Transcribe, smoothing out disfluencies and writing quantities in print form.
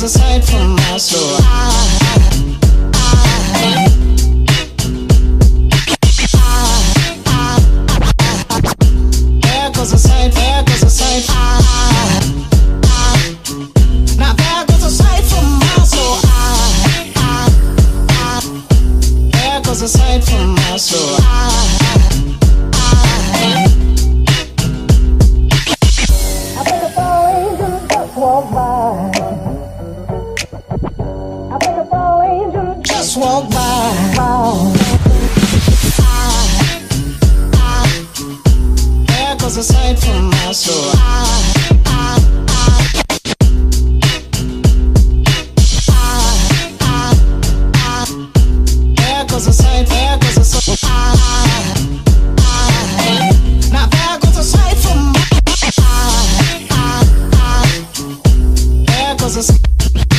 a sight from my soul. There goes a sight, there goes a sight. Now there goes a sight from my soul. There goes a sight from my soul. I think a fall angel just walked by. I think a fall angel just walked by. There goes a sight from my soul. There goes a sight, there goes a sight. Now there goes a sight from my. There goes a sight.